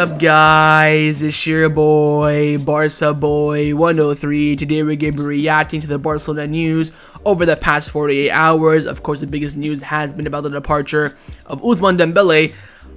up, guys? It's your boy, Barca Boy 103. Today we're going to be reacting to the Barcelona news over the past 48 hours. Of course, the biggest news has been about the departure of Ousmane Dembele,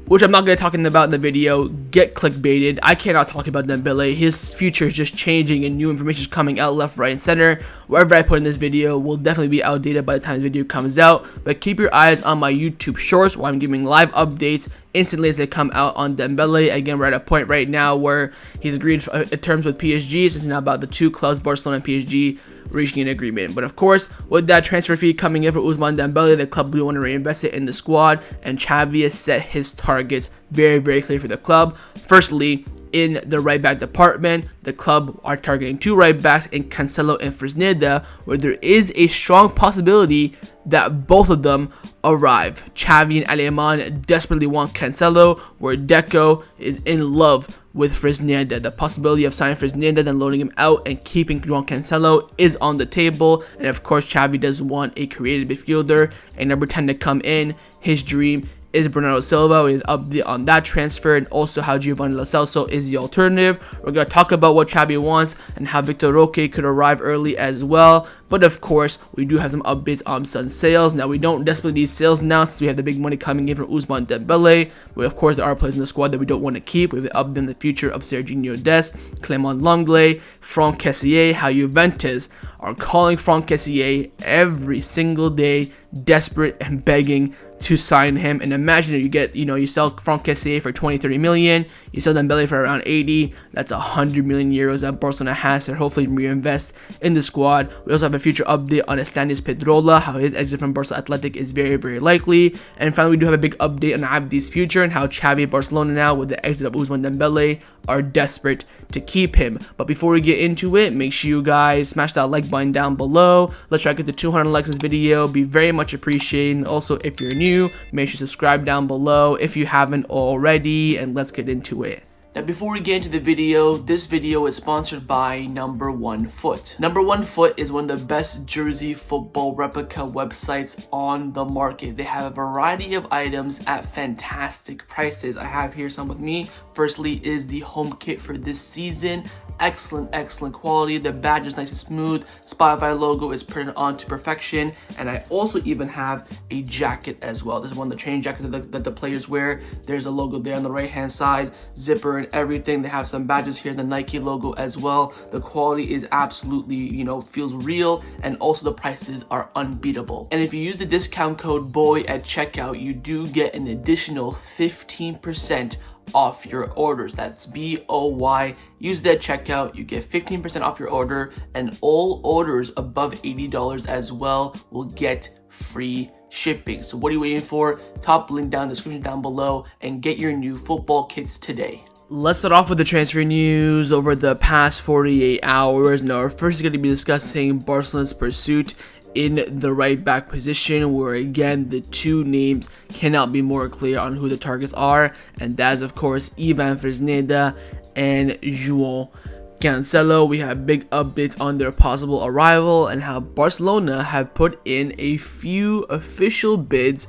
which I'm not going to talk about in the video. Get clickbaited. I cannot talk about Dembele. His future is just changing and new information is coming out left, right, and center. Whatever I put in this video will definitely be outdated by the time this video comes out. But keep your eyes on my YouTube shorts where I'm giving live updates instantly as they come out on Dembele. Again, we're at a point right now where he's agreed terms with PSG. So it's now about the two clubs, Barcelona and PSG, reaching an agreement. But of course, with that transfer fee coming in for Ousmane Dembele, the club will want to reinvest it in the squad, and Xavi has set his targets very, very clear for the club. Firstly, in the right back department, the club are targeting two right backs in Cancelo and Fresneda, where there is a strong possibility that both of them arrive. Xavi and Aleman desperately want Cancelo, where Deco is in love with Fresneda. The possibility of signing Fresneda, then loaning him out and keeping Joao Cancelo is on the table. And of course, Xavi does want a creative midfielder, a number 10 to come in. His dream is Bernardo Silva. We have update on that transfer, and also how Giovani Lo Celso is the alternative. We're going to talk about what Xavi wants and how Victor Roque could arrive early as well. But of course, we do have some updates on some sales. Now, we don't desperately need sales now since we have the big money coming in from Ousmane Dembele. But of course, there are players in the squad that we don't want to keep. We have updated in the future of Sergino Dest, Clement Lenglet, Franck Kessie, how Juventus are calling Franck Kessie every single day, desperate and begging to sign him. And imagine if you get, you sell Franck Kessie for 20-30 million, you sell Dembele for around 80, that's 100 million euros that Barcelona has to hopefully reinvest in the squad. We also have a future update on Estanis Pedrola, how his exit from Barca Athletic is very, very likely. And finally, we do have a big update on Abde's future and how Xavi Barcelona now, with the exit of Ousmane Dembele, are desperate to keep him. But before we get into it, make sure you guys smash that like button down below. Let's try to get to 200 likes in this video. Be very much appreciated. And also, if you're new, make sure you subscribe down below if you haven't already, and let's get into it. Now, before we get into the video, this video is sponsored by Number One Foot. Number One Foot is one of the best jersey football replica websites on the market. They have a variety of items at fantastic prices. I have here some with me. Firstly is the home kit for this season. Excellent quality. The badge is nice and smooth. Spotify logo is printed on to perfection. And I also even have a jacket as well. This is one of the training jackets that the players wear. There's a logo there on the right hand side, zipper and everything. They have some badges here, the Nike logo as well. The quality is absolutely, feels real, and also the prices are unbeatable. And if you use the discount code BOY at checkout, you do get an additional 15% off your orders. That's BOY. Use that checkout, you get 15% off your order, and all orders above $80 as well will get free shipping. So what are you waiting for? Top link down in the description down below and get your new football kits today. Let's start off with the transfer news over the past 48 hours. Now, we're first going to be discussing Barcelona's pursuit in the right back position, where again the two names cannot be more clear on who the targets are, and that is of course Ivan Fresneda and Joao Cancelo. We have big updates on their possible arrival and how Barcelona have put in a few official bids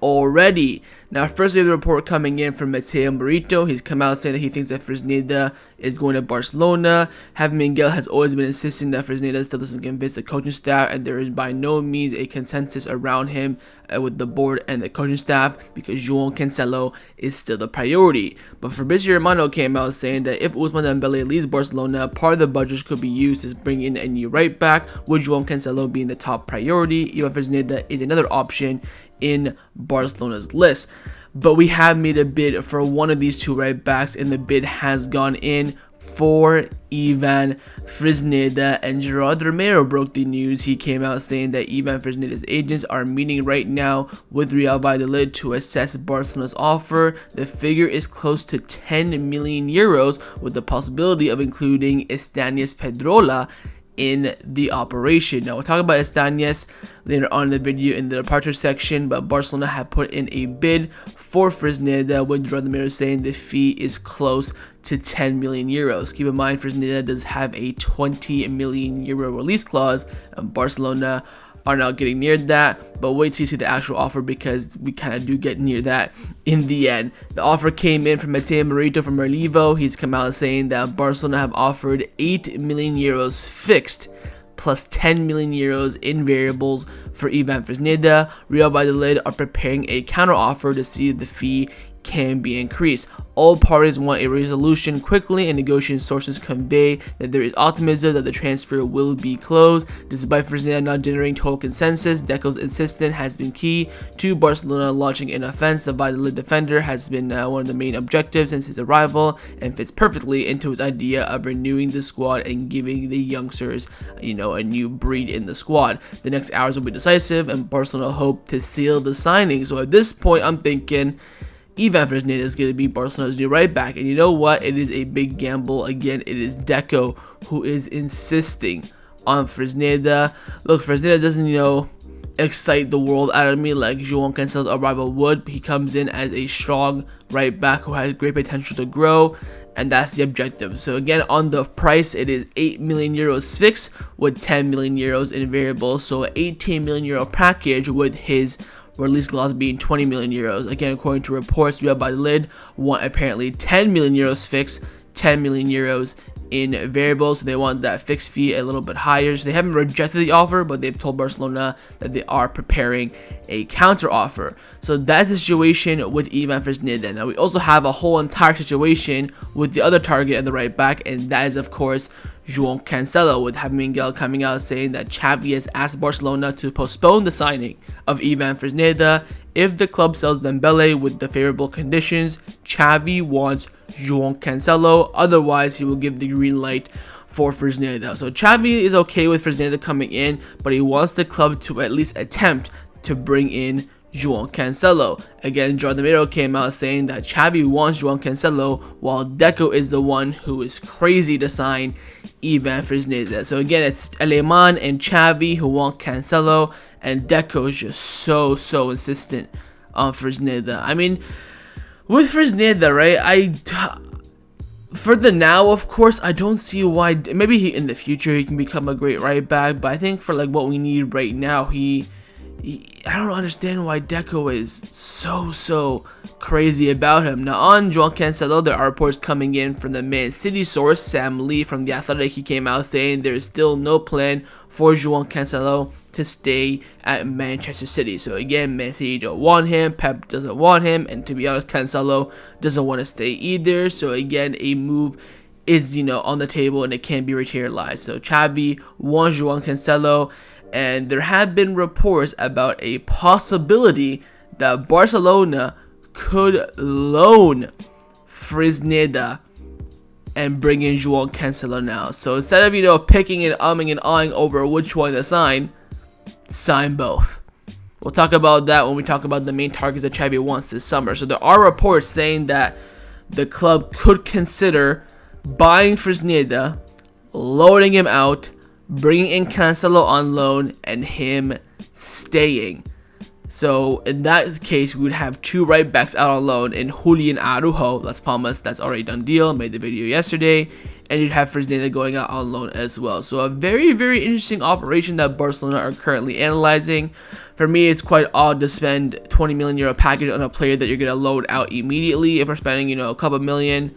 already. Now, first we have the report coming in from Mateo Morito. He's come out saying that he thinks that Fresneda is going to Barcelona. Javi Miguel has always been insisting that Fresneda still doesn't convince the coaching staff, and there is by no means a consensus around him with the board and the coaching staff, because Joao Cancelo is still the priority. But Fabrizio Romano came out saying that if Ousmane Dembele leaves Barcelona, part of the budget could be used to bring in a new right back, with Joao Cancelo being the top priority. Ivan Fresneda is another option in Barcelona's list. But we have made a bid for one of these two right backs, and the bid has gone in for Ivan Fresneda, and Gerard Romero broke the news. He came out saying that Ivan Fresneda's agents are meeting right now with Real Valladolid to assess Barcelona's offer. The figure is close to 10 million euros, with the possibility of including Estanis Pedrola in the operation. Now, we'll talk about Estanis later on in the video in the departure section, but Barcelona have put in a bid for Fresneda, with Romero saying the fee is close to 10 million euros. Keep in mind, Fresneda does have a 20 million euro release clause, and Barcelona are now getting near that, but wait till you see the actual offer because we kind of do get near that in the end. The offer came in from Mateo Morito from Merlivo. He's come out saying that Barcelona have offered 8 million euros fixed plus 10 million euros in variables for Ivan Fresneda. Real Valladolid are preparing a counter offer to see if the fee can be increased. All parties want a resolution quickly, and negotiating sources convey that there is optimism that the transfer will be closed. Despite Fresneda not generating total consensus, Deco's insistence has been key to Barcelona launching an offense. The Valladolid defender has been one of the main objectives since his arrival and fits perfectly into his idea of renewing the squad and giving the youngsters, a new breed in the squad. The next hours will be decisive, and Barcelona hope to seal the signing. So at this point, I'm thinking Ivan Fresneda is going to be Barcelona's new right back, and you know what? It is a big gamble. Again, it is Deco who is insisting on Fresneda. Look, Fresneda doesn't, excite the world out of me like Joao Cancelo's arrival would. He comes in as a strong right back who has great potential to grow, and that's the objective. So again, on the price, it is 8 million euros fixed with 10 million euros in variables. So an 18 million euro package with his release clause being 20 million euros. Again, according to reports, Real Valladolid want apparently 10 million euros fixed, 10 million euros in variables. So they want that fixed fee a little bit higher. So they haven't rejected the offer, but they've told Barcelona that they are preparing a counter offer. So that's the situation with Ivan Fresneda. Now we also have a whole entire situation with the other target at the right back, and that is of course Joao Cancelo, with Javi Miguel coming out saying that Xavi has asked Barcelona to postpone the signing of Ivan Fresneda if the club sells Dembele with the favorable conditions. Xavi wants Joao Cancelo, otherwise he will give the green light for Fresneda. So Xavi is okay with Fresneda coming in, but he wants the club to at least attempt to bring in Joao Cancelo. Again, Jordan came out saying that Xavi wants Joao Cancelo, while Deco is the one who is crazy to sign Ivan Fresneda. So again, it's Aleman and Xavi who want Cancelo, and Deco is just so insistent on Fresneda. I mean, with Fresneda, right, for the now, of course, I don't see why. Maybe in the future he can become a great right back, but I think for like what we need right now, I don't understand why Deco is so crazy about him. Now on Joao Cancelo, there are reports coming in from the Man City source Sam Lee from The Athletic. He came out saying there's still no plan for Joao Cancelo to stay at Manchester City. So again, Man City don't want him, Pep doesn't want him, and to be honest, Cancelo doesn't want to stay either. So again, a move is on the table and it can't be materialized. So Xavi wants Joao Cancelo, and there have been reports about a possibility that Barcelona could loan Fresneda and bring in Joao Cancelo now. So instead of picking and umming and ahhing over which one to sign both. We'll talk about that when we talk about the main targets that Xavi wants this summer. So there are reports saying that the club could consider buying Fresneda, loading him out, bringing in Cancelo on loan, and him staying. So in that case, we would have two right backs out on loan in Julian Araujo, Las Palmas. That's already done deal. Made the video yesterday. And you'd have Fresneda going out on loan as well. So a very interesting operation that Barcelona are currently analyzing. For me, it's quite odd to spend 20 million euro package on a player that you're going to load out immediately. If we're spending, a couple million,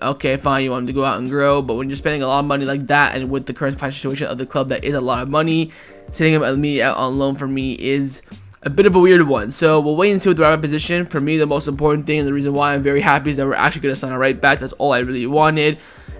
okay, fine, you want him to go out and grow. But when you're spending a lot of money like that, and with the current financial situation of the club that is a lot of money, sitting him immediately out on loan for me is a bit of a weird one. So we'll wait and see with the right back position. For me, the most important thing and the reason why I'm very happy is that we're actually going to sign a right back. That's all I really wanted.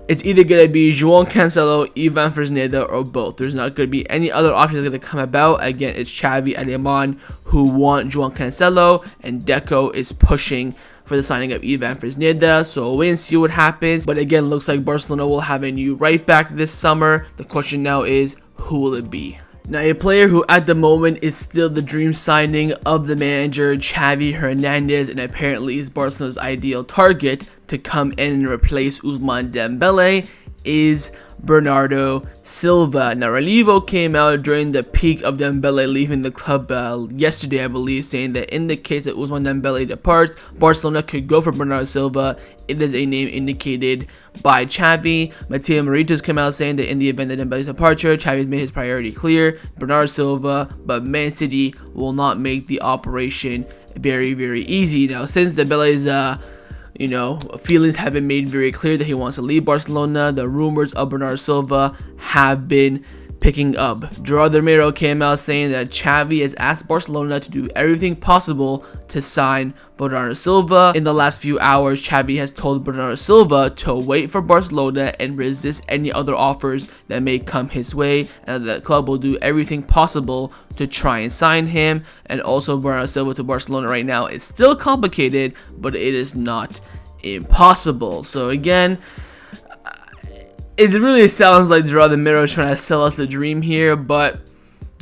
It's either going to be Joao Cancelo, Ivan Fresneda, or both. There's not going to be any other options that are going to come about. Again, it's Xavi and Aleman who want Joao Cancelo, and Deco is pushing for the signing of Ivan Fresneda. So we'll wait and see what happens. But again, looks like Barcelona will have a new right back this summer. The question now is, who will it be? Now, a player who at the moment is still the dream signing of the manager, Xavi Hernandez, and apparently is Barcelona's ideal target to come in and replace Ousmane Dembele, is Bernardo Silva. Now, Relevo came out during the peak of Dembele leaving the club yesterday, I believe, saying that in the case that Ousmane Dembele departs, Barcelona could go for Bernardo Silva. It is a name indicated by Xavi. Mateo Moritos came out saying that in the event of Dembele's departure, Xavi has made his priority clear, Bernardo Silva, but Man City will not make the operation very, very easy. Now, since Dembele's feelings have been made very clear that he wants to leave Barcelona, the rumors of Bernardo Silva have been picking up. Joao Felix came out saying that Xavi has asked Barcelona to do everything possible to sign Bernardo Silva. In the last few hours, Xavi has told Bernardo Silva to wait for Barcelona and resist any other offers that may come his way, and the club will do everything possible to try and sign him. And also, Bernardo Silva to Barcelona right now is still complicated, but it is not impossible. So again, it really sounds like Joao Felix is trying to sell us a dream here, but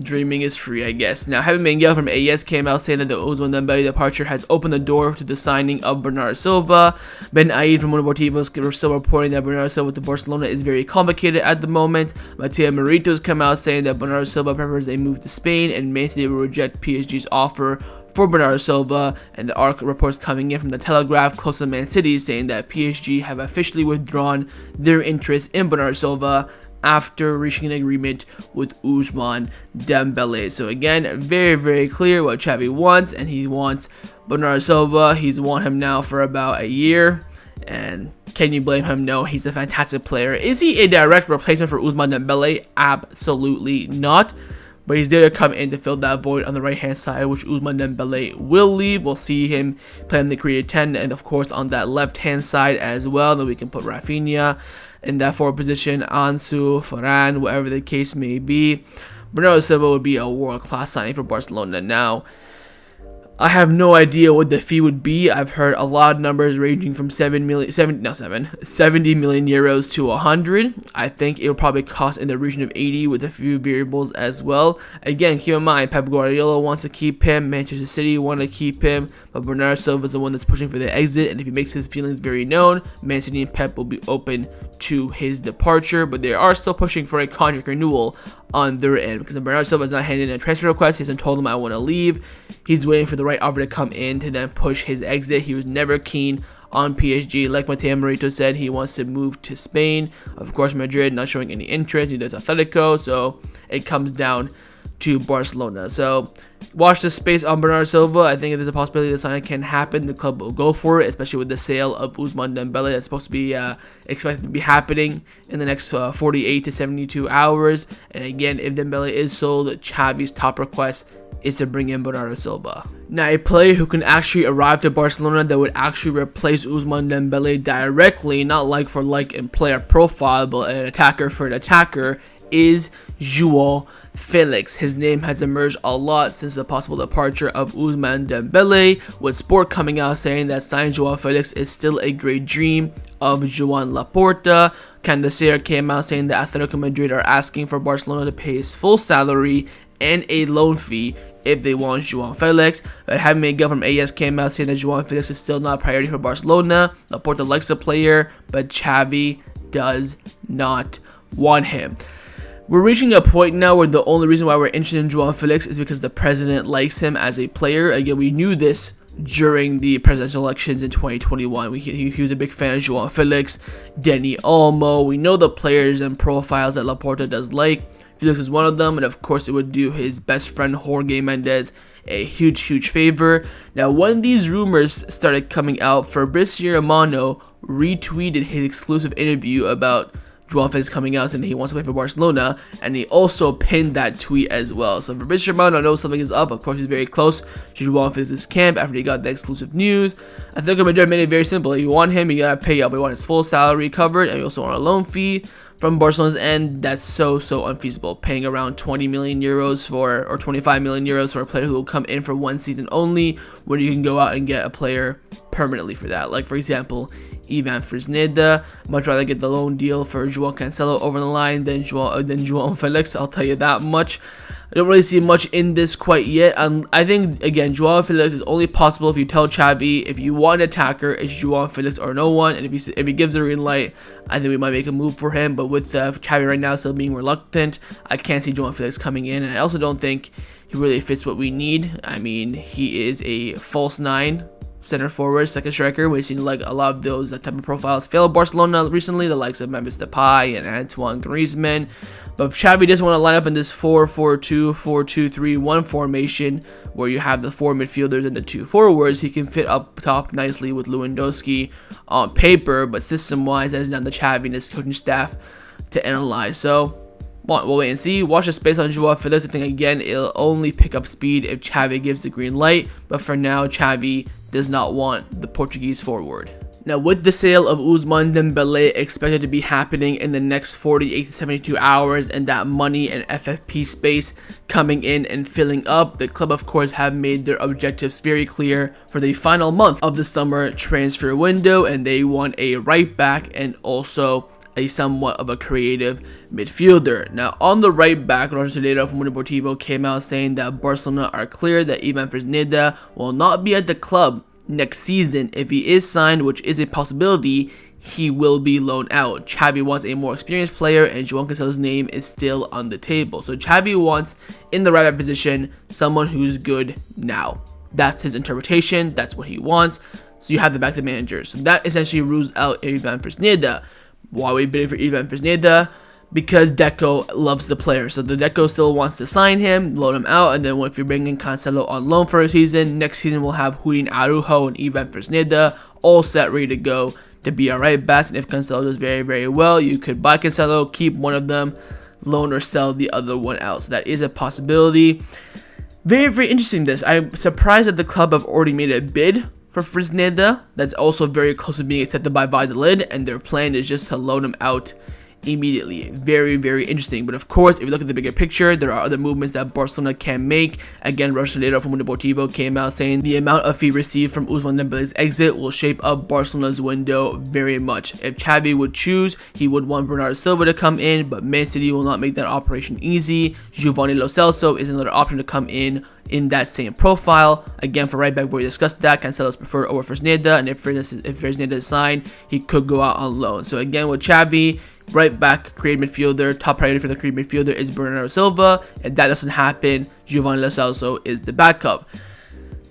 dreaming is free, I guess. Now, Javi Miguel from AES came out saying that the Ousmane Dembele departure has opened the door to the signing of Bernardo Silva. Ben Aid from Mundo Deportivo is still reporting that Bernardo Silva to Barcelona is very complicated at the moment. Mateo Moritos came out saying that Bernardo Silva prefers a move to Spain, and Man City will reject PSG's offer for Bernardo Silva. And the ARC reports coming in from the Telegraph close to Man City saying that PSG have officially withdrawn their interest in Bernardo Silva after reaching an agreement with Ousmane Dembele. So again, very, very clear what Xavi wants, and he wants Bernardo Silva. He's wanted him now for about a year, and can you blame him? No, he's a fantastic player. Is he a direct replacement for Ousmane Dembele? Absolutely not. But he's there to come in to fill that void on the right-hand side, which Ousmane Dembele will leave. We'll see him playing the career 10, and of course on that left-hand side as well. Then we can put Rafinha in that forward position, Ansu, Varane, whatever the case may be. Bernardo Silva would be a world-class signing for Barcelona. Now, I have no idea what the fee would be. I've heard a lot of numbers ranging from 70 million euros to 100. I think it will probably cost in the region of 80 with a few variables as well. Again, keep in mind, Pep Guardiola wants to keep him, Manchester City want to keep him, but Bernardo Silva is the one that's pushing for the exit, and if he makes his feelings very known, Man City and Pep will be open to his departure, but they are still pushing for a contract renewal on their end, because Bernardo Silva has not handed in a transfer request. He hasn't told them I want to leave. He's waiting for the right offer to come in to then push his exit. He was never keen on PSG. Like Mateo Moritos said, he wants to move to Spain. Of course, Madrid not showing any interest, neither is Atletico, so it comes down to Barcelona. So watch the space on Bernardo Silva. I think if there's a possibility the signing can happen, the club will go for it, especially with the sale of Ousmane Dembele that's supposed to be expected to be happening in the next 48 to 72 hours. And again, if Dembele is sold, Xavi's top request is to bring in Bernardo Silva. Now, a player who can actually arrive to Barcelona that would actually replace Ousmane Dembele directly, not like for like in player profile, but an attacker for an attacker, is Joao Felix. His name has emerged a lot since the possible departure of Ousmane Dembele, with Sport coming out saying that signing Joao Felix is still a great dream of Joan Laporta. Cancelo came out saying that Atletico Madrid are asking for Barcelona to pay his full salary and a loan fee if they want Joao Felix. But Javi Miguel from AS came out saying that Joao Felix is still not a priority for Barcelona. Laporta likes the player, but Xavi does not want him. We're reaching a point now where the only reason why we're interested in Joao Felix is because the president likes him as a player. Again, we knew this during the presidential elections in 2021. He was a big fan of Joao Felix, Dani Olmo. We know the players and profiles that Laporta does like. Felix is one of them, and of course it would do his best friend Jorge Mendes a huge favor. Now, when these rumors started coming out, Fabrizio Romano retweeted his exclusive interview about Joao Felix coming out saying that he wants to play for Barcelona, and he also pinned that tweet as well. So Fabrizio Romano knows something is up. Of course, he's very close to Joao Felix's camp after he got the exclusive news. I think Madrid made it very simple. If you want him, you gotta pay up. We want his full salary covered, and we also want a loan fee. From Barcelona's end, that's so unfeasible. Paying around 20 million euros or 25 million euros for a player who will come in for one season only, when you can go out and get a player permanently for that. Like, for example, Ivan Fresneda. Much rather get the loan deal for Joao Cancelo over the line than Joao Felix, I'll tell you that much. I don't really see much in this quite yet. I think, again, Joao Felix is only possible if you tell Xavi, if you want an attacker, it's Joao Felix or no one. And if he gives a green light, I think we might make a move for him. But with Xavi right now still being reluctant, I can't see Joao Felix coming in. And I also don't think he really fits what we need. I mean, he is a false 9. Center forward, second striker. We've seen like a lot of those type of profiles fail Barcelona recently, the likes of Memphis Depay and Antoine Griezmann. But Xavi doesn't want to line up in this 4-4-2, 4-2-3-1 formation where you have the 4 midfielders and the 2 forwards. He can fit up top nicely with Lewandowski on paper, but system-wise, that is down to Xavi and his coaching staff to analyze. So we'll wait and see. Watch the space on Joao Felix. I think, again, it'll only pick up speed if Xavi gives the green light. But for now, Xavi does not want the Portuguese forward. Now, with the sale of Ousmane Dembele expected to be happening in the next 48 to 72 hours and that money and FFP space coming in and filling up, the club, of course, have made their objectives very clear for the final month of the summer transfer window, and they want a right back and also a somewhat of a creative midfielder. Now, on the right back, Roger Tedesco from Mundo Deportivo came out saying that Barcelona are clear that Ivan Fresneda will not be at the club next season. If he is signed, which is a possibility, he will be loaned out. Xavi wants a more experienced player, and Joao Cancelo's name is still on the table. So Xavi wants, in the right back position, someone who's good now. That's his interpretation. That's what he wants. So you have the back to managers. So that essentially rules out Ivan Fresneda. Why are we bidding for Ivan Fresneda? Because Deco loves the player. So the Deco still wants to sign him, loan him out, and then if you're bringing Cancelo on loan for a season, next season we'll have Julian Araujo and Ivan Fresneda all set, ready to go to be our right backs. And if Cancelo does very, very well, you could buy Cancelo, keep one of them, loan or sell the other one out. So that is a possibility. Very, very interesting this. I'm surprised that the club have already made a bid for Fresneda. That's also very close to being accepted by Valladolid, and their plan is just to loan him out immediately. Very, very interesting. But of course, if you look at the bigger picture, there are other movements that Barcelona can make. Again, Roger Tedesco from Mundo Deportivo came out saying the amount of fee received from Ousmane Dembele's exit will shape up Barcelona's window very much. If Xavi would choose, he would want Bernardo Silva to come in, but Man City will not make that operation easy. Giovani Lo Celso is another option to come in that same profile. Again, for right back, we discussed that Cancelo's preferred over Fresneda, and if Fresneda is signed, he could go out on loan. So again, with Xavi, right back, creative midfielder, top priority for the creative midfielder is Bernardo Silva. If that doesn't happen, Giovani Lo Celso is the backup.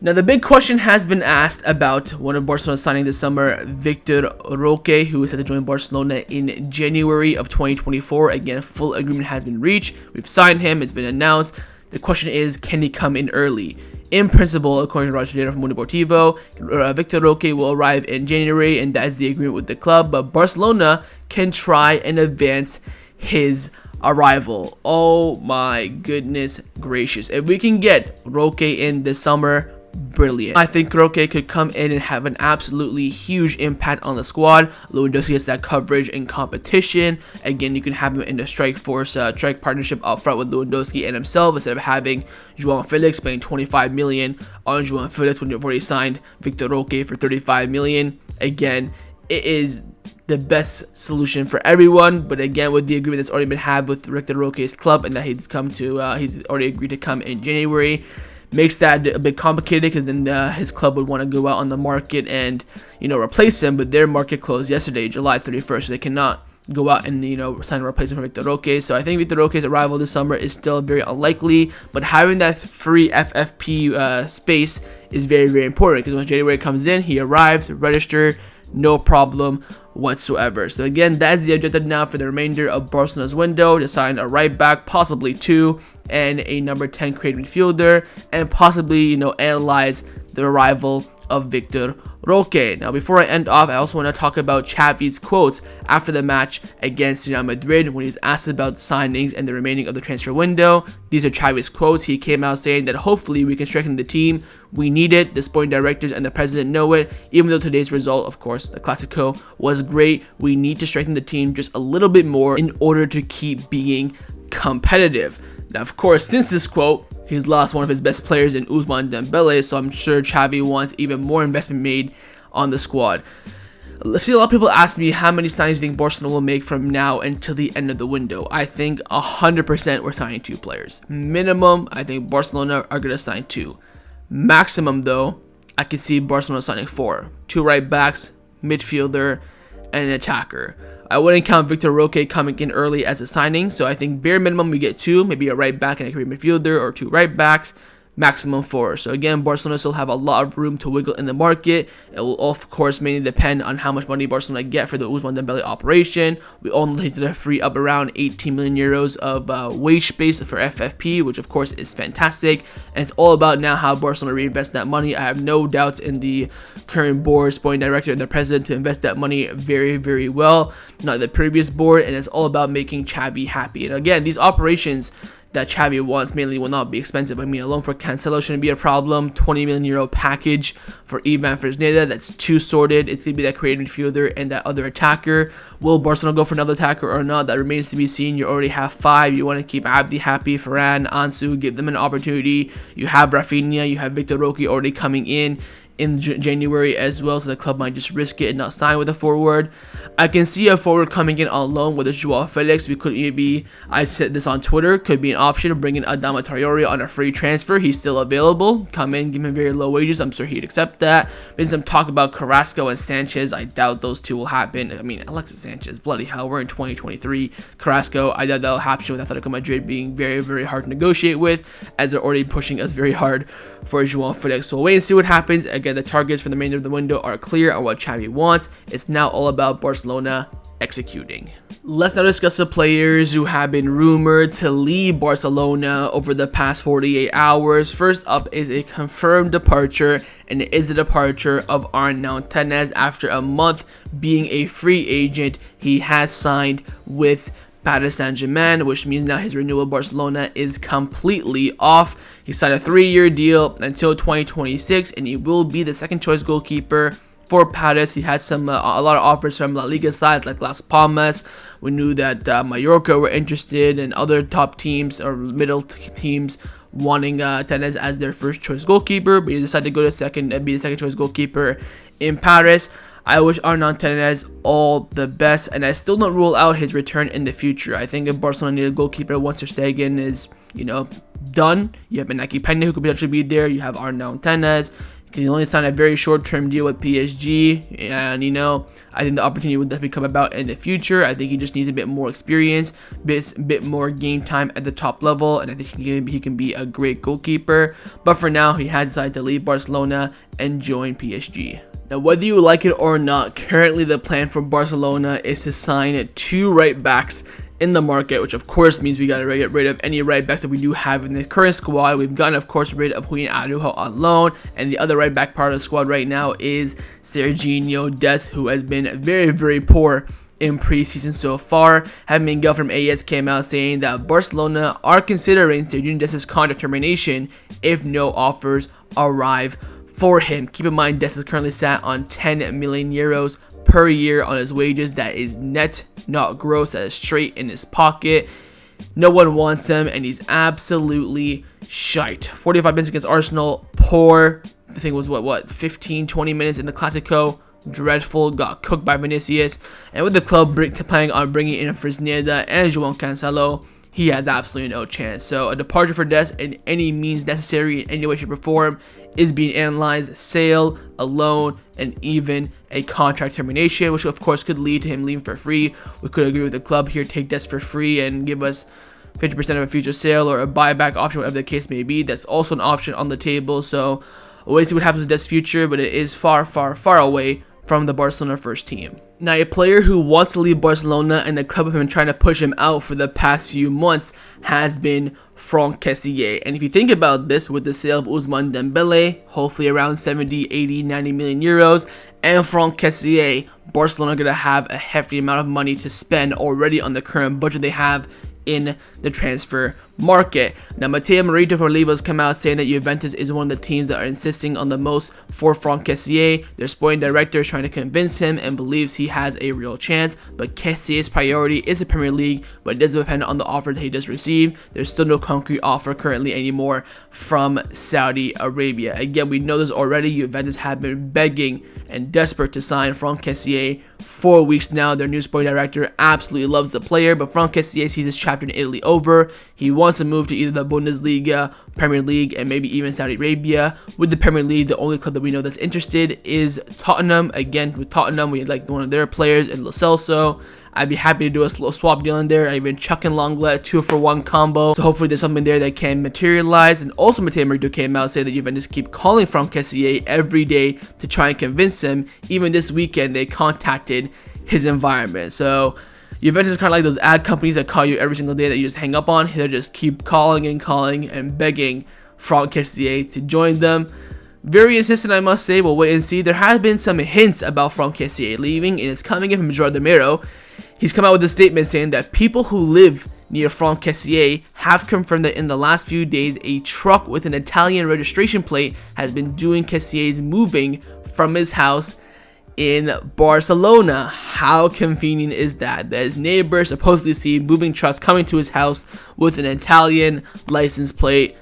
Now, the big question has been asked about one of Barcelona's signing this summer, Victor Roque, who is set to join Barcelona in January of 2024. Again, full agreement has been reached. We've signed him. It's been announced. The question is, can he come in early? In principle, according to Roger Tedesco from Mundo Deportivo, Victor Roque will arrive in January, and that is the agreement with the club. But Barcelona can try and advance his arrival. Oh my goodness gracious. If we can get Roque in this summer, brilliant. I think Roque could come in and have an absolutely huge impact on the squad. Lewandowski gets that coverage and competition. Again, you can have him in the strike partnership up front with Lewandowski and himself, instead of having Joao Felix spending 25 million on Joao Felix when you've already signed Victor Roque for 35 million. Again, it is the best solution for everyone, but again, with the agreement that's already been had with Victor Roque's club, and that he's already agreed to come in January, makes that a bit complicated, because then his club would want to go out on the market and replace him, but their market closed yesterday, July 31st, so they cannot go out and sign a replacement for Victor Roque. So I think Victor Roque's arrival this summer is still very unlikely, but having that free FFP space is very, very important, because when January comes in, he arrives registered, no problem whatsoever. So again, that's the objective now for the remainder of Barcelona's window, to sign a right back, possibly two, and a number 10 creative midfielder, and possibly analyze the arrival of Victor Roque. Now, before I end off, I also want to talk about Xavi's quotes after the match against Real Madrid when he's asked about signings and the remaining of the transfer window. These are Xavi's quotes. He came out saying that hopefully we can strengthen the team. We need it. The sporting directors and the president know it. Even though today's result, of course, the Clasico, was great, we need to strengthen the team just a little bit more in order to keep being competitive. Now, of course, since this quote, he's lost one of his best players in Ousmane Dembele, so I'm sure Xavi wants even more investment made on the squad. I've seen a lot of people ask me how many signings do you think Barcelona will make from now until the end of the window. I think 100% we're signing 2 players. Minimum, I think Barcelona are going to sign 2. Maximum, though, I can see Barcelona signing 4. 2 right backs, midfielder, and an attacker. I wouldn't count Victor Roque coming in early as a signing, so I think bare minimum we get 2, maybe a right back and a career midfielder, or 2 right backs. Maximum 4. So again, Barcelona still have a lot of room to wiggle in the market. It will of course mainly depend on how much money Barcelona get for the Ousmane Dembele operation. We all know that they free up around 18 million euros of wage space for FFP, which of course is fantastic. And it's all about now how Barcelona reinvest that money. I have no doubts in the current board, sporting director, and the president to invest that money very, very well. Not the previous board, and it's all about making Xavi happy. And again, these operations that Xavi wants mainly will not be expensive. I mean, a loan for Cancelo shouldn't be a problem. 20 million euro package for Ivan Fresneda, that's 2 sorted. It's going to be that creative midfielder and that other attacker. Will Barcelona go for another attacker or not? That remains to be seen. You already have 5. You want to keep Abde happy, Varane, Ansu, give them an opportunity. You have Rafinha, you have Victor Roque already coming in January as well, so the club might just risk it and not sign with a forward. I can see a forward coming in on loan with a Joao Felix. We could maybe, I said this on Twitter, could be an option of bringing Adama Traore on a free transfer. He's still available. Come in, give him very low wages. I'm sure he'd accept that. There's some talk about Carrasco and Sanchez. I doubt those 2 will happen. I mean, Alexis Sanchez, bloody hell, we're in 2023. Carrasco, I doubt that'll happen with Atletico Madrid being very, very hard to negotiate with, as they're already pushing us very hard for Joao Felix. So we'll wait and see what happens. Again, the targets for the remainder of the window are clear on what Xavi wants. It's now all about Barcelona executing. Let's now discuss the players who have been rumored to leave Barcelona over the past 48 hours. First up is a confirmed departure, and it is the departure of Arnau Tenas. After a month being a free agent, he has signed with Paris Saint-Germain, which means now his renewal with Barcelona is completely off. He signed a 3-year deal until 2026, and he will be the second choice goalkeeper for Paris. He had a lot of offers from La Liga sides like Las Palmas. We knew that Mallorca were interested, and other top teams or middle teams wanting Tenas as their first choice goalkeeper, but he decided to go to be the second choice goalkeeper in Paris. I wish Arnau Tenas all the best, and I still don't rule out his return in the future. I think if Barcelona need a goalkeeper once Ter Stegen is, done, you have Inaki Peña who could potentially be there. You have Arnau Tenas. He only signed a very short-term deal with PSG, and I think the opportunity will definitely come about in the future. I think he just needs a bit more experience, bit more game time at the top level, and I think he can be a great goalkeeper. But for now, he has decided to leave Barcelona and join PSG. Now, whether you like it or not, currently the plan for Barcelona is to sign 2 right backs in the market, which of course means we gotta get rid of any right backs that we do have in the current squad. We've gotten, of course, rid of Julian Araujo on loan, and the other right back part of the squad right now is Sergino Dest, who has been very, very poor in preseason so far. Miguel from AS came out saying that Barcelona are considering Sergino Dest's contract termination if no offers arrive for him. Keep in mind, Dest is currently sat on 10 million euros per year on his wages. That is net, not gross. That is straight in his pocket. No one wants him, and he's absolutely shite. 45 minutes against Arsenal, poor. I think it was what 15-20 minutes in the Clasico, dreadful. Got cooked by Vinicius, and with the club planning on bringing in Fresneda and Joao Cancelo, he has absolutely no chance. So a departure for Dest in any means necessary in any way, shape, or form is being analyzed. Sale, a loan, and even a contract termination, which of course could lead to him leaving for free. We could agree with the club here, take Dest for free and give us 50% of a future sale or a buyback option, whatever the case may be. That's also an option on the table. So we'll wait to see what happens with Dest's future, but it is far, far, far away from the Barcelona first team. Now, a player who wants to leave Barcelona and the club have been trying to push him out for the past few months has been Franck Kessie. And if you think about this, with the sale of Ousmane Dembele, hopefully around 70, 80, 90 million euros, and Franck Kessie, Barcelona are going to have a hefty amount of money to spend already on the current budget they have in the transfer market. Now, Matteo Marito from Liva has come out saying that Juventus is one of the teams that are insisting on the most for Franck Kessie. Their sporting director is trying to convince him and believes he has a real chance, but Kessie's priority is the Premier League, but it does depend on the offer that he does receive. There's still no concrete offer currently anymore from Saudi Arabia. Again, we know this already. Juventus have been begging and desperate to sign Franck Kessie for weeks now. Their new sporting director absolutely loves the player, but Franck Kessie sees his chapter in Italy over. He wants to move to either the Bundesliga, Premier League, and maybe even Saudi Arabia. With the Premier League, the only club that we know that's interested is Tottenham. Again, with Tottenham, we like one of their players in Lo Celso. I'd be happy to do a slow swap deal in there. I've been chucking Lenglet 2-for-1 combo. So hopefully there's something there that can materialize. And also Matteo Marito came out saying that Juventus keep calling Franck Kessie every day to try and convince him. Even this weekend, they contacted his environment. So Juventus is kind of like those ad companies that call you every single day that you just hang up on. They just keep calling and begging Franck Kessie to join them. Very insistent, I must say. We'll wait and see. There have been some hints about Franck Kessie leaving, and it's coming in from Giordano. He's come out with a statement saying that people who live near Franck Kessie have confirmed that in the last few days, a truck with an Italian registration plate has been doing Kessie's moving from his house in Barcelona. How convenient is that? That his neighbors supposedly see moving trucks coming to his house with an Italian license plate.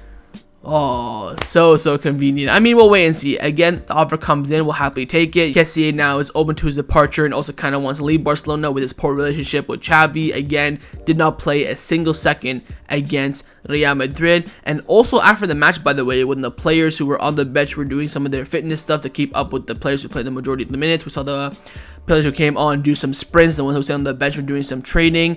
Oh, so convenient. I mean, we'll wait and see. Again, the offer comes in, we'll happily take it. Kessie now is open to his departure and also kind of wants to leave Barcelona with his poor relationship with Xavi. Again, did not play a single second against Real Madrid. And also after the match, by the way, when the players who were on the bench were doing some of their fitness stuff to keep up with the players who played the majority of the minutes, we saw the players who came on do some sprints. The ones who stayed on the bench were doing some training.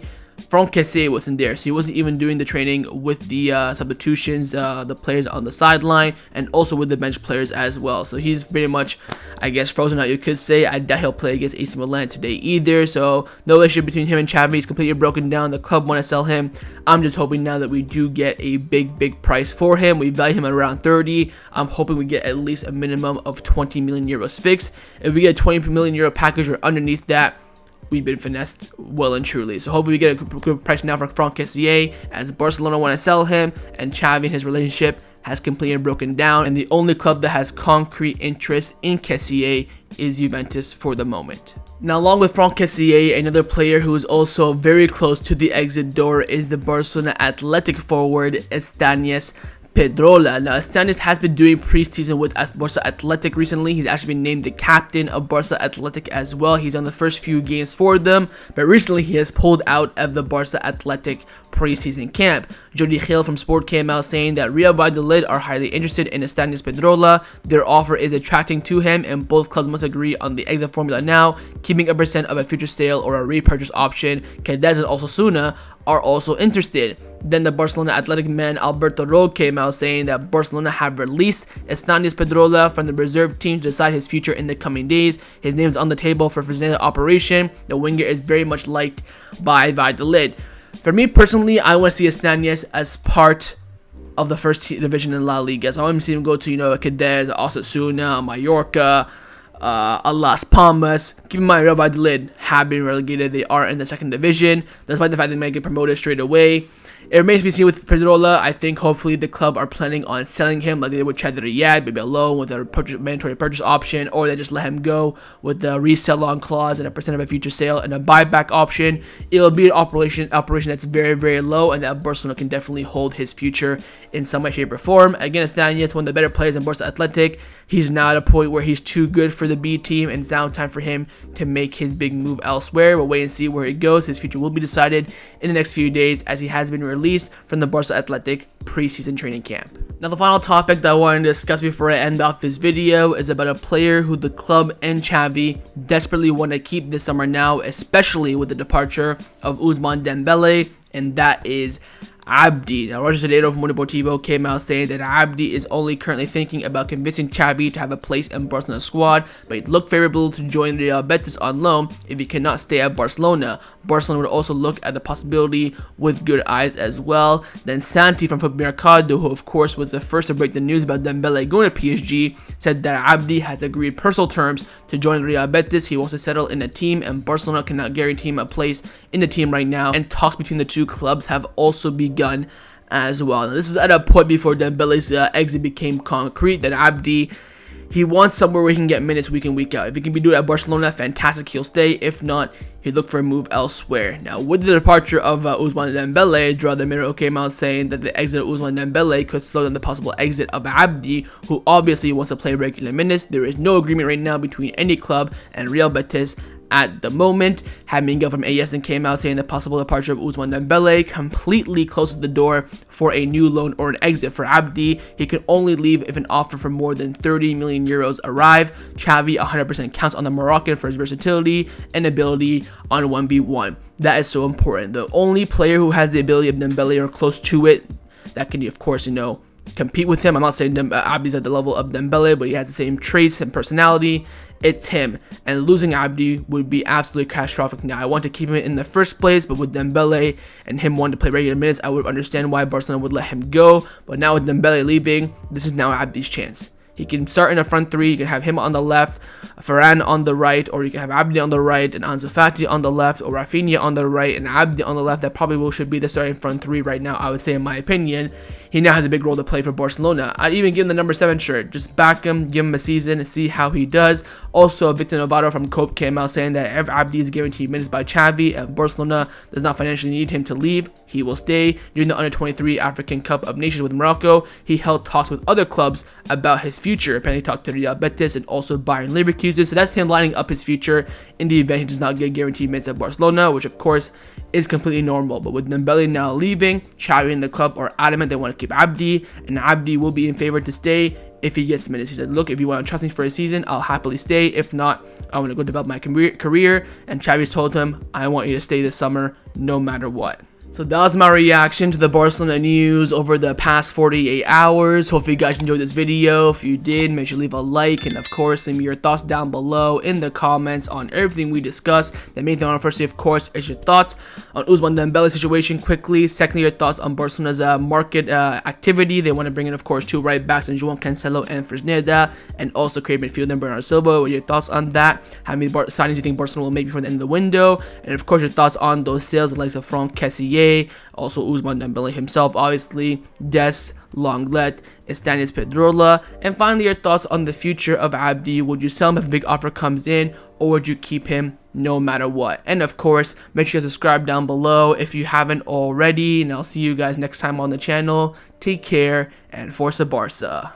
Franck Kessie wasn't there, so he wasn't even doing the training with the substitutions, the players on the sideline, and also with the bench players as well. So he's pretty much, I guess, frozen out, you could say. I doubt he'll play against AC Milan today either, so no issue between him and Xavi. He's completely broken down. The club want to sell him. I'm just hoping now that we do get a big price for him. We value him at around 30. I'm hoping we get at least a minimum of 20 million euros fixed. If we get a 20 million euro package or underneath that, we've been finessed well and truly. So hopefully we get a good price now for Franck Kessie, as Barcelona want to sell him, and Xavi and his relationship has completely broken down, and the only club that has concrete interest in Kessie is Juventus for the moment. Now, along with Franck Kessie, another player who is also very close to the exit door is the Barcelona Athletic forward Estanis Pedrola. Now, Estanis has been doing preseason with Barca Athletic recently. He's actually been named the captain of Barca Athletic as well. He's done the first few games for them, but recently he has pulled out of the Barca Athletic preseason camp. Jordi Gil from Sport came out saying that Real Valladolid are highly interested in Estanis Pedrola. Their offer is attracting to him, and both clubs must agree on the exit formula now, keeping a percent of a future sale or a repurchase option. Cadiz and Osasuna are also interested. Then the Barcelona Athletic man Alberto Roque came out saying that Barcelona have released Estanis Pedrola from the reserve team to decide his future in the coming days. His name is on the table for Fresneda operation. The winger is very much liked by Valladolid. For me personally, I want to see Estanis as part of the first division in La Liga. So I want to see him go to, Cadiz, Osasuna, Mallorca, Las Palmas. Keep in mind, Real Valladolid have been relegated. They are in the second division, despite the fact they might get promoted straight away. It remains to be seen with Pedrola. I think hopefully the club are planning on selling him like they did with Chad Riyad, maybe a loan with a mandatory purchase option, or they just let him go with the resell on clause and a percent of a future sale and a buyback option. It'll be an operation that's very low, and that Barcelona can definitely hold his future in some way, shape, or form. Again, Estanis, one of the better players in Barca Athletic. He's now at a point where he's too good for the B team, and it's now time for him to make his big move elsewhere. We'll wait and see where he goes. His future will be decided in the next few days, as he has been released from the Barca Athletic preseason training camp. Now, the final topic that I wanted to discuss before I end off this video is about a player who the club and Xavi desperately want to keep this summer now, especially with the departure of Ousmane Dembele, and that is Abde. Now, Roger Sedero from Mundo Deportivo came out saying that Abde is only currently thinking about convincing Xavi to have a place in Barcelona's squad, but he'd look favorable to join Real Betis on loan if he cannot stay at Barcelona. Barcelona would also look at the possibility with good eyes as well. Then Santi from Football Mercado, who of course was the first to break the news about Dembele going to PSG, said that Abde has agreed personal terms to join Real Betis. He wants to settle in a team, and Barcelona cannot guarantee him a place in the team right now, and talks between the two clubs have also begun as well. Now, this is at a point before Dembele's exit became concrete that Abde, he wants somewhere where he can get minutes week in, week out. If he can be doing it at Barcelona, fantastic, he'll stay. If not, he'd look for a move elsewhere. Now, with the departure of Ousmane Dembele, Joao Felix came out saying that the exit of Ousmane Dembele could slow down the possible exit of Abde, who obviously wants to play regular minutes. There is no agreement right now between any club and Real Betis at the moment. Hamminga from ASN came out saying the possible departure of Ousmane Dembele completely closes the door for a new loan or an exit for Abde. He can only leave if an offer for more than 30 million euros arrive. Xavi 100% counts on the Moroccan for his versatility and ability on 1v1. That is so important. The only player who has the ability of Dembele or close to it that can, of course, compete with him. I'm not saying Abde's at the level of Dembele, but he has the same traits and personality. It's him, and losing Abde would be absolutely catastrophic. Now, I want to keep him in the first place, but with Dembele and him wanting to play regular minutes, I would understand why Barcelona would let him go. But now with Dembele leaving, this is now Abde's chance. He can start in a front three. You can have him on the left, Varane on the right, or you can have Abde on the right and Ansu Fati on the left, or Rafinha on the right and Abde on the left. That probably should be the starting front three right now, I would say, in my opinion. He now has a big role to play for Barcelona. I'd even give him the number 7 shirt. Just back him, give him a season, and see how he does. Also, Victor Navarro from Cope came out saying that if Abde is guaranteed minutes by Xavi and Barcelona does not financially need him to leave, he will stay. During the Under-23 African Cup of Nations with Morocco, he held talks with other clubs about his future. Apparently, he talked to Real Betis and also Bayern Leverkusen. So that's him lining up his future in the event he does not get guaranteed minutes at Barcelona, which of course is completely normal. But with Dembele now leaving, Xavi and the club are adamant they want to keep Abde, and Abde will be in favor to stay if he gets minutes. He said, look, if you want to trust me for a season, I'll happily stay. If not, I want to go develop my career. And Xavi's told him, I want you to stay this summer no matter what. So that was my reaction to the Barcelona news over the past 48 hours. Hopefully you guys enjoyed this video. If you did, make sure to leave a like, and of course, leave me your thoughts down below in the comments on everything we discussed. The main thing I want to firstly, of course, is your thoughts on Ousmane Dembele situation quickly. Secondly, your thoughts on Barcelona's market activity. They want to bring in, of course, 2 right backs in Joao Cancelo and Fresneda, and also create midfielder Bernardo Silva. What are your thoughts on that? How many signings do you think Barcelona will make before the end of the window? And of course, your thoughts on those sales, the likes of Franck Kessie, also Ousmane Dembele himself, obviously, Dest, Lenglet, Estanis Pedrola, and finally your thoughts on the future of Abde. Would you sell him if a big offer comes in, or would you keep him no matter what? And of course, make sure to subscribe down below if you haven't already, and I'll see you guys next time on the channel. Take care, and Forza Barca.